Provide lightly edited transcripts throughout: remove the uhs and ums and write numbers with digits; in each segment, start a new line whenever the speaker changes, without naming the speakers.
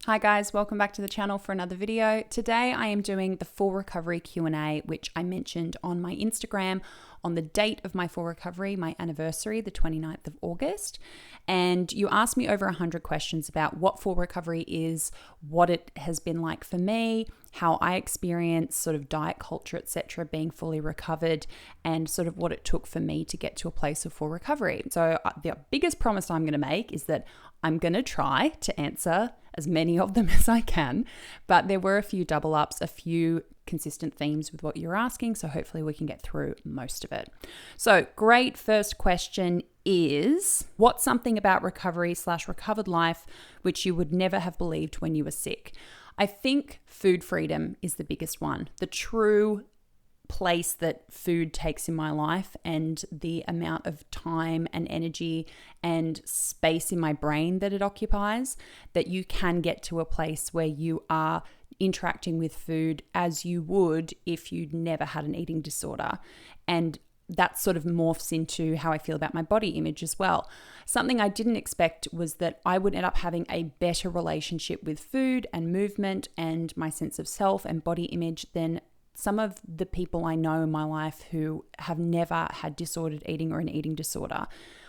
Hi guys, welcome back to the channel for another video. Today I am doing the full recovery Q&A, which I mentioned on my Instagram on the date of my full recovery, my anniversary, the 29th of August. And you asked me over 100 questions about what full recovery is, what it has been like for me, how I experience sort of diet culture, etc., being fully recovered, and sort of what it took for me to get to a place of full recovery. So the biggest promise I'm going to make is that I'm going to try to answer as many of them as I can, but there were a few double ups, a few consistent themes with what you're asking, so hopefully we can get through most of it. So great first question is, what's something about recovery/recovered life which you would never have believed when you were sick? I think food freedom is the biggest one. The true place that food takes in my life and the amount of time and energy and space in my brain that it occupies, that you can get to a place where you are interacting with food as you would if you'd never had an eating disorder. And that sort of morphs into how I feel about my body image as well. Something I didn't expect was that I would end up having a better relationship with food and movement and my sense of self and body image than some of the people I know in my life who have never had disordered eating or an eating disorder.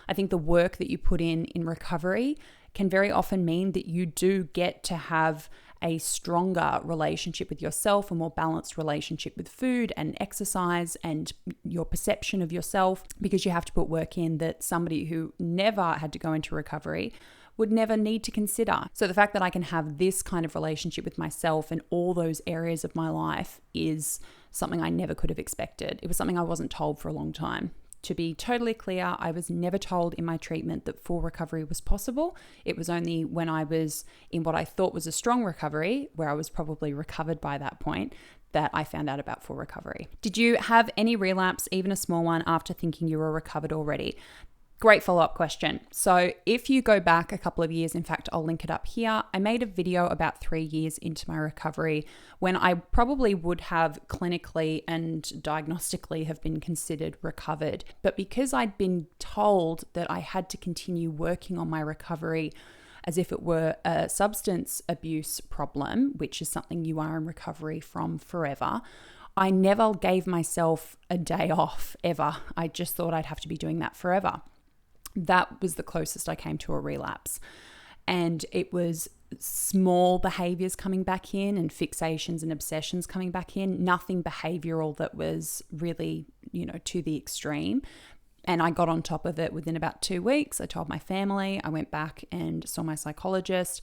I think the work that you put in recovery can very often mean that you do get to have a stronger relationship with yourself, a more balanced relationship with food and exercise and your perception of yourself, because you have to put work in that somebody who never had to go into recovery would never need to consider. So the fact that I can have this kind of relationship with myself in all those areas of my life is something I never could have expected. It was something I wasn't told for a long time. To be totally clear, I was never told in my treatment that full recovery was possible. It was only when I was in what I thought was a strong recovery, where I was probably recovered by that point, that I found out about full recovery. Did you have any relapse, even a small one, after thinking you were recovered already? Great follow-up question. So if you go back a couple of years, in fact, I'll link it up here. I made a video about 3 years into my recovery when I probably would have clinically and diagnostically have been considered recovered. But because I'd been told that I had to continue working on my recovery as if it were a substance abuse problem, which is something you are in recovery from forever, I never gave myself a day off ever. I just thought I'd have to be doing that forever. That was the closest I came to a relapse. And it was small behaviors coming back in and fixations and obsessions coming back in, nothing behavioral that was really, to the extreme. And I got on top of it within about 2 weeks. I told my family, I went back and saw my psychologist.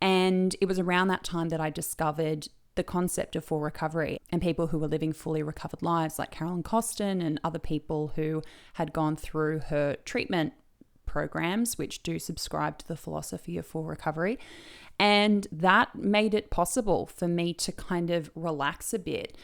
And it was around that time that I discovered the concept of full recovery and people who were living fully recovered lives, like Carolyn Costin and other people who had gone through her treatment programs, which do subscribe to the philosophy of full recovery. And that made it possible for me to kind of relax a bit.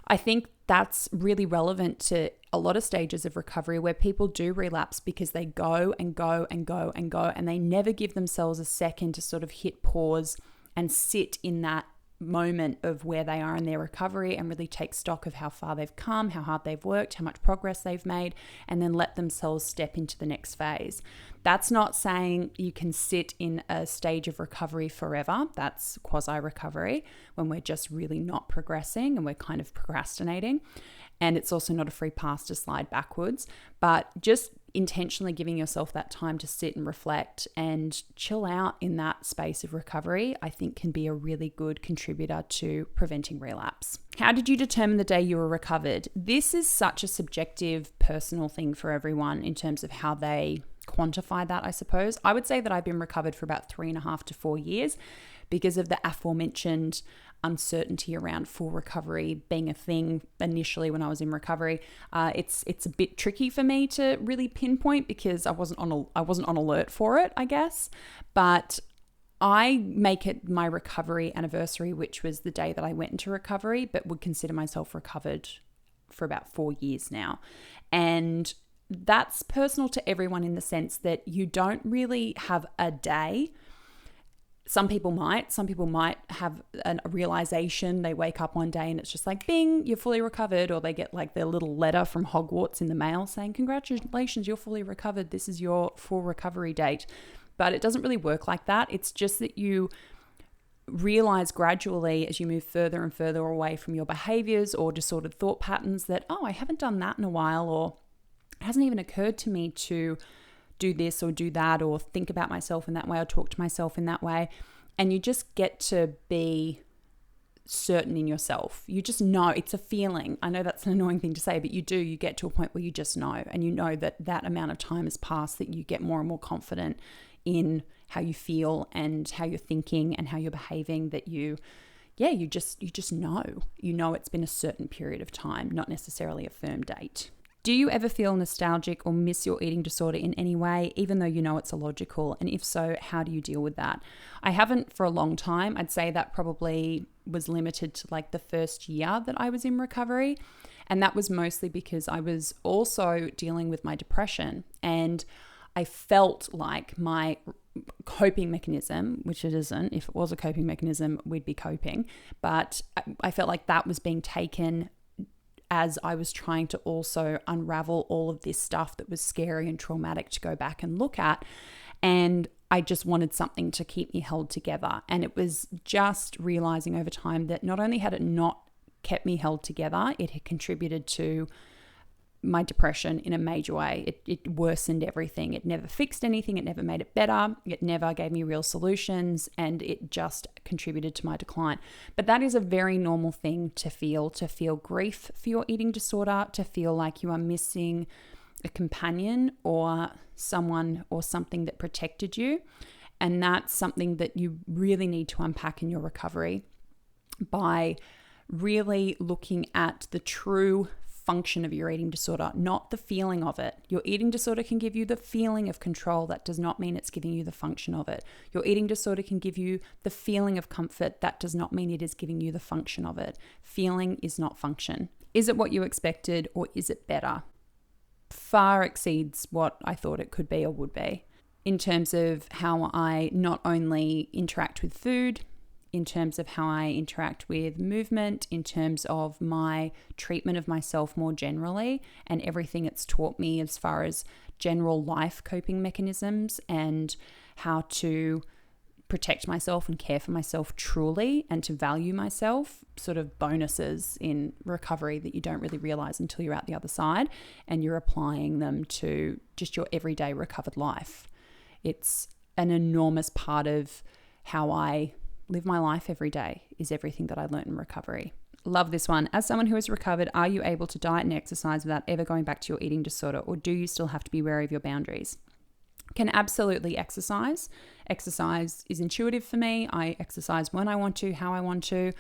I think that's really relevant to a lot of stages of recovery where people do relapse because they go and go and go and go, and they never give themselves a second to sort of hit pause and sit in that moment of where they are in their recovery and really take stock of how far they've come, how hard they've worked, how much progress they've made, and then let themselves step into the next phase. That's not saying you can sit in a stage of recovery forever. That's quasi-recovery, when we're just really not progressing and we're kind of procrastinating. And it's also not a free pass to slide backwards, but just intentionally giving yourself that time to sit and reflect and chill out in that space of recovery, I think can be a really good contributor to preventing relapse. How did you determine the day you were recovered? This is such a subjective, personal thing for everyone in terms of how they quantify that, I suppose. I would say that I've been recovered for about 3.5 to 4 years because of the aforementioned uncertainty around full recovery being a thing initially when I was in recovery. It's a bit tricky for me to really pinpoint because I wasn't on alert for it, I guess. But I make it my recovery anniversary, which was the day that I went into recovery, but would consider myself recovered for about 4 years now. And that's personal to everyone in the sense that you don't really have a day. Some people might have a realization. They wake up one day and it's just like, bing, you're fully recovered. Or they get like their little letter from Hogwarts in the mail saying, congratulations, you're fully recovered. This is your full recovery date. But it doesn't really work like that. It's just that you realize gradually as you move further and further away from your behaviors or disordered thought patterns that, oh, I haven't done that in a while, or it hasn't even occurred to me to do this or do that, or think about myself in that way, or talk to myself in that way. And you just get to be certain in yourself. You just know, it's a feeling. I know that's an annoying thing to say, but you get to a point where you just know, and you know that that amount of time has passed, that you get more and more confident in how you feel and how you're thinking and how you're behaving, that you just know it's been a certain period of time, not necessarily a firm date. Do you ever feel nostalgic or miss your eating disorder in any way, even though you know it's illogical? And if so, how do you deal with that? I haven't for a long time. I'd say that probably was limited to like the first year that I was in recovery. And that was mostly because I was also dealing with my depression. And I felt like my coping mechanism, which it isn't, if it was a coping mechanism, we'd be coping. But I felt like that was being taken as I was trying to also unravel all of this stuff that was scary and traumatic to go back and look at. And I just wanted something to keep me held together. And it was just realizing over time that not only had it not kept me held together, it had contributed to my depression in a major way. It worsened everything. It never fixed anything. It never made it better. It never gave me real solutions, and it just contributed to my decline. But that is a very normal thing to feel grief for your eating disorder, to feel like you are missing a companion or someone or something that protected you. And that's something that you really need to unpack in your recovery by really looking at the true function of your eating disorder, not the feeling of it. Your eating disorder can give you the feeling of control. That does not mean it's giving you the function of it. Your eating disorder can give you the feeling of comfort. That does not mean it is giving you the function of it. Feeling is not function. Is it what you expected, or is it better? Far exceeds what I thought it could be or would be, in terms of how I not only interact with food, in terms of how I interact with movement, in terms of my treatment of myself more generally, and everything it's taught me as far as general life coping mechanisms and how to protect myself and care for myself truly, and to value myself, sort of bonuses in recovery that you don't really realize until you're out the other side and you're applying them to just your everyday recovered life. It's an enormous part of how I live my life every day, is everything that I learned in recovery. Love this one. As someone who has recovered, are you able to diet and exercise without ever going back to your eating disorder, or do you still have to be wary of your boundaries? Can absolutely exercise. Exercise is intuitive for me. I exercise when I want to, how I want to.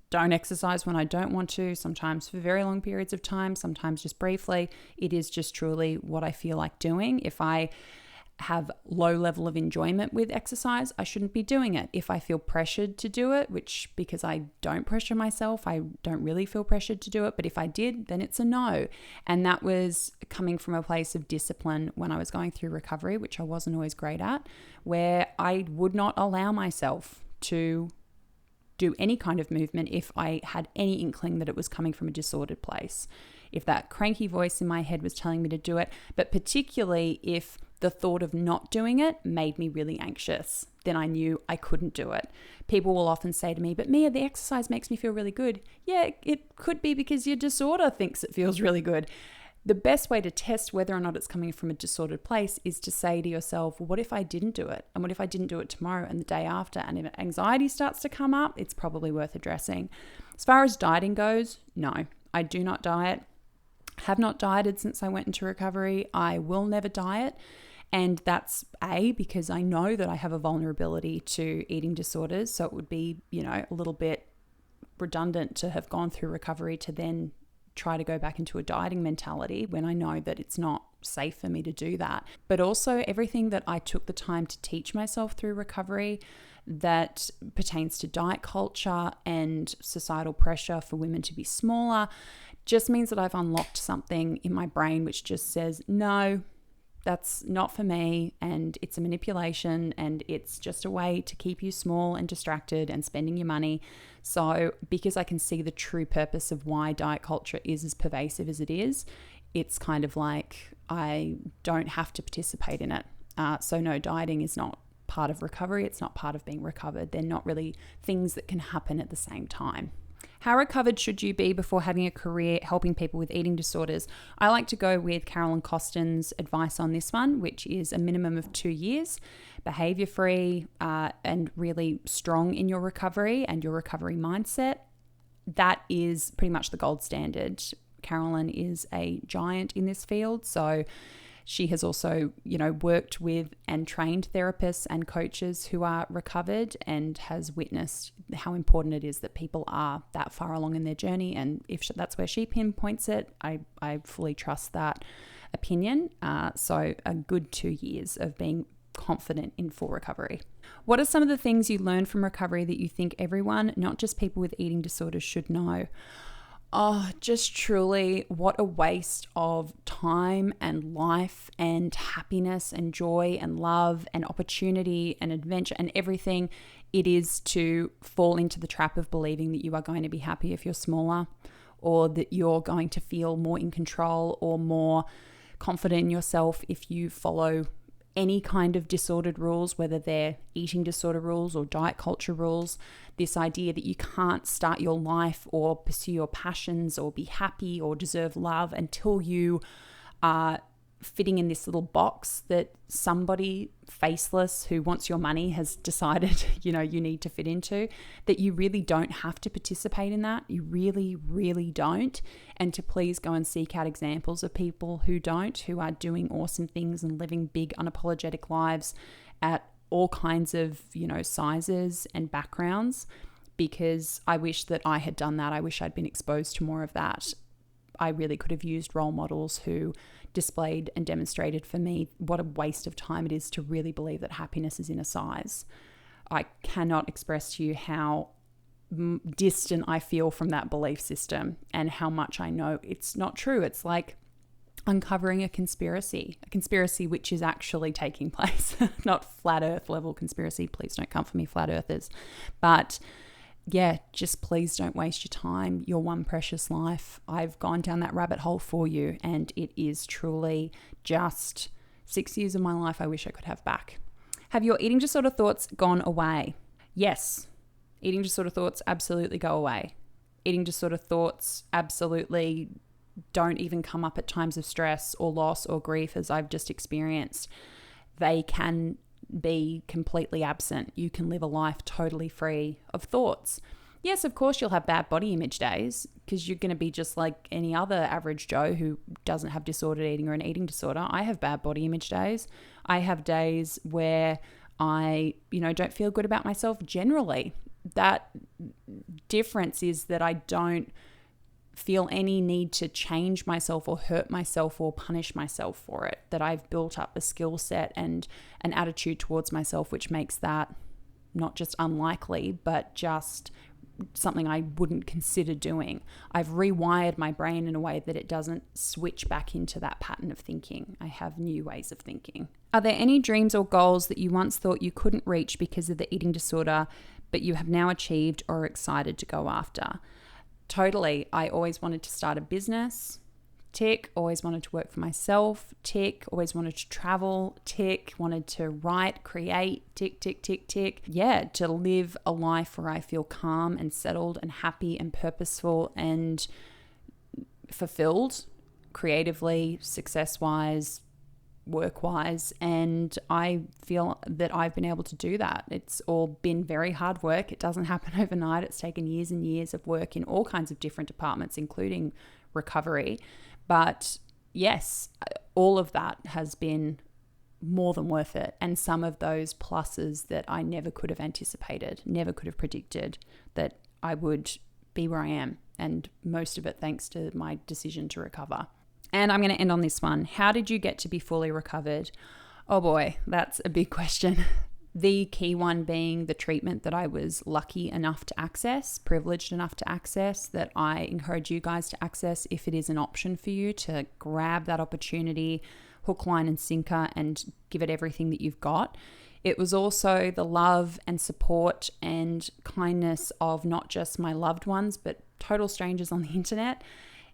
Don't exercise when I don't want to, sometimes for very long periods of time, sometimes just briefly. It is just truly what I feel like doing. If I have low level of enjoyment with exercise, I shouldn't be doing it. If I feel pressured to do it, which, because I don't pressure myself, I don't really feel pressured to do it, but if I did, then it's a no. And that was coming from a place of discipline when I was going through recovery, which I wasn't always great at, where I would not allow myself to do any kind of movement if I had any inkling that it was coming from a disordered place. If that cranky voice in my head was telling me to do it, but particularly if the thought of not doing it made me really anxious, then I knew I couldn't do it. People will often say to me, but Mia, the exercise makes me feel really good. Yeah, it could be because your disorder thinks it feels really good. The best way to test whether or not it's coming from a disordered place is to say to yourself, well, what if I didn't do it? And what if I didn't do it tomorrow and the day after? And if anxiety starts to come up, it's probably worth addressing. As far as dieting goes, no, I do not diet. Have not dieted since I went into recovery. I will never diet. And that's because I know that I have a vulnerability to eating disorders. So it would be, a little bit redundant to have gone through recovery to then try to go back into a dieting mentality when I know that it's not safe for me to do that. But also everything that I took the time to teach myself through recovery that pertains to diet culture and societal pressure for women to be smaller just means that I've unlocked something in my brain which just says, no, that's not for me, and it's a manipulation, and it's just a way to keep you small and distracted and spending your money. So because I can see the true purpose of why diet culture is as pervasive as it is, it's kind of like I don't have to participate in it. So no, dieting is not part of recovery. It's not part of being recovered. They're not really things that can happen at the same time. How recovered should you be before having a career helping people with eating disorders? I like to go with Carolyn Costin's advice on this one, which is a minimum of 2 years, behavior-free, and really strong in your recovery and your recovery mindset. That is pretty much the gold standard. Carolyn is a giant in this field, so she has also, worked with and trained therapists and coaches who are recovered and has witnessed how important it is that people are that far along in their journey. And if that's where she pinpoints it, I fully trust that opinion. So a good 2 years of being confident in full recovery. What are some of the things you learned from recovery that you think everyone, not just people with eating disorders, should know? Oh, just truly what a waste of time and life and happiness and joy and love and opportunity and adventure and everything it is to fall into the trap of believing that you are going to be happy if you're smaller, or that you're going to feel more in control or more confident in yourself if you follow any kind of disordered rules, whether they're eating disorder rules or diet culture rules. This idea that you can't start your life or pursue your passions or be happy or deserve love until you are fitting in this little box that somebody faceless who wants your money has decided, you need to fit into, that you really don't have to participate in that. You really, really don't. And to please go and seek out examples of people who don't, who are doing awesome things and living big, unapologetic lives at all kinds of, sizes and backgrounds, because I wish that I had done that. I wish I'd been exposed to more of that. I really could have used role models who displayed and demonstrated for me what a waste of time it is to really believe that happiness is in a size. I cannot express to you how distant I feel from that belief system and how much I know it's not true. It's like uncovering a conspiracy which is actually taking place, not flat earth level conspiracy. Please don't come for me, flat earthers. But yeah, just please don't waste your time, your one precious life. I've gone down that rabbit hole for you, and it is truly just 6 years of my life I wish I could have back. Have your eating disorder thoughts gone away? Yes. Eating disorder thoughts absolutely go away. Eating disorder thoughts absolutely don't even come up at times of stress or loss or grief, as I've just experienced. They can be completely absent. You can live a life totally free of thoughts. Yes, of course, you'll have bad body image days, because you're going to be just like any other average Joe who doesn't have disordered eating or an eating disorder. I have bad body image days. I have days where I, don't feel good about myself generally. That difference is that I don't feel any need to change myself or hurt myself or punish myself for it, that I've built up a skill set and an attitude towards myself which makes that not just unlikely, but just something I wouldn't consider doing. I've rewired my brain in a way that it doesn't switch back into that pattern of thinking. I have new ways of thinking. Are there any dreams or goals that you once thought you couldn't reach because of the eating disorder, but you have now achieved or are excited to go after? Totally. I always wanted to start a business. Tick. Always wanted to work for myself. Tick. Always wanted to travel. Tick. Wanted to write, create. Tick, tick, tick, tick. Yeah, to live a life where I feel calm and settled and happy and purposeful and fulfilled creatively, success-wise, work-wise, and I feel that I've been able to do that. It's all been very hard work. It doesn't happen overnight. It's taken years and years of work in all kinds of different departments, including recovery. But yes, all of that has been more than worth it. And some of those pluses that I never could have anticipated, never could have predicted that I would be where I am. And most of it thanks to my decision to recover. And I'm going to end on this one. How did you get to be fully recovered? Oh boy, that's a big question. The key one being the treatment that I was lucky enough to access, privileged enough to access, that I encourage you guys to access if it is an option for you, to grab that opportunity, hook, line, and sinker, and give it everything that you've got. It was also the love and support and kindness of not just my loved ones, but total strangers on the internet.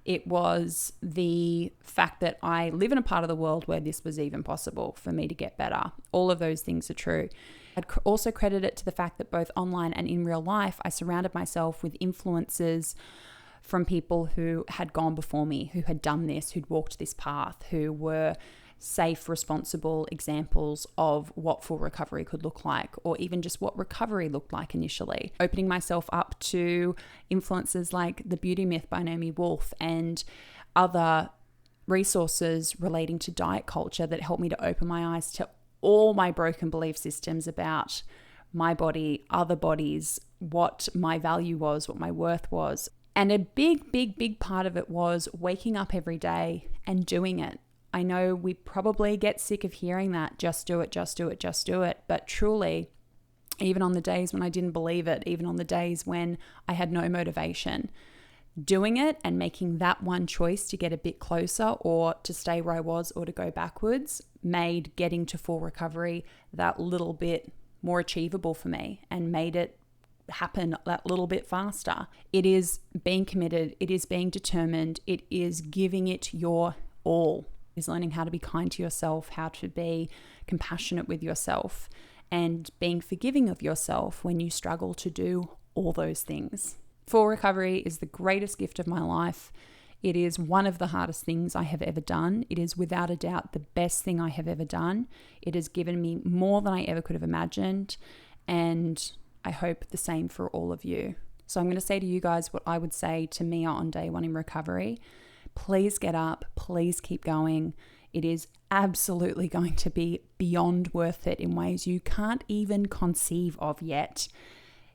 It was the fact that I live in a part of the world where this was even possible for me to get better. All of those things are true. I'd also credit it to the fact that both online and in real life, I surrounded myself with influences from people who had gone before me, who had done this, who'd walked this path, who were safe, responsible examples of what full recovery could look like, or even just what recovery looked like initially. Opening myself up to influences like The Beauty Myth by Naomi Wolf and other resources relating to diet culture that helped me to open my eyes to all my broken belief systems about my body, other bodies, what my value was, what my worth was. And a big part of it was waking up every day and doing it. I know we probably get sick of hearing that, just do it, just do it, just do it. But truly, even on the days when I didn't believe it, even on the days when I had no motivation, doing it and making that one choice to get a bit closer or to stay where I was or to go backwards made getting to full recovery that little bit more achievable for me and made it happen that little bit faster. It is being committed. It is being determined. It is giving it your all. Is learning how to be kind to yourself, how to be compassionate with yourself, and being forgiving of yourself when you struggle to do all those things. Full recovery is the greatest gift of my life. It is one of the hardest things I have ever done. It is without a doubt the best thing I have ever done. It has given me more than I ever could have imagined, and I hope the same for all of you. So I'm going to say to you guys what I would say to Mia on day one in recovery. Please get up. Please keep going. It is absolutely going to be beyond worth it in ways you can't even conceive of yet.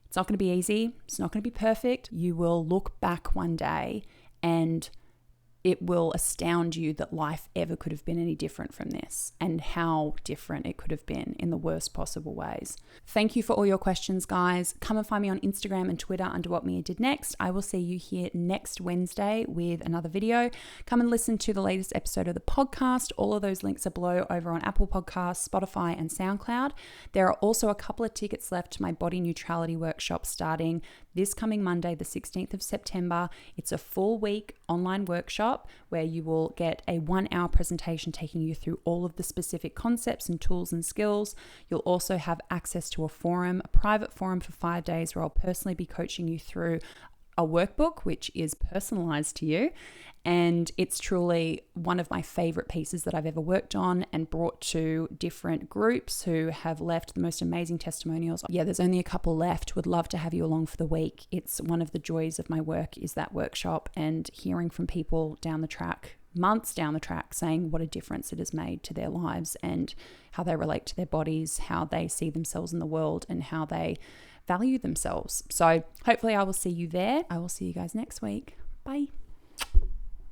It's not going to be easy. It's not going to be perfect. You will look back one day and it will astound you that life ever could have been any different from this and how different it could have been in the worst possible ways. Thank you for all your questions, guys. Come and find me on Instagram and Twitter under What Mia Did Next. I will see you here next Wednesday with another video. Come and listen to the latest episode of the podcast. All of those links are below over on Apple Podcasts, Spotify, and SoundCloud. There are also a couple of tickets left to my body neutrality workshop starting this coming Monday, the 16th of September. It's a full week online workshop where you will get a 1-hour presentation taking you through all of the specific concepts and tools and skills. You'll also have access to a forum, a private forum for 5 days where I'll personally be coaching you through a workbook which is personalized to you. And it's truly one of my favorite pieces that I've ever worked on and brought to different groups who have left the most amazing testimonials. Yeah, there's only a couple left. Would love to have you along for the week. It's one of the joys of my work is that workshop and hearing from people down the track, months down the track, saying what a difference it has made to their lives and how they relate to their bodies, how they see themselves in the world, and how they value themselves. So hopefully I will see you there. I will see you guys next week. Bye.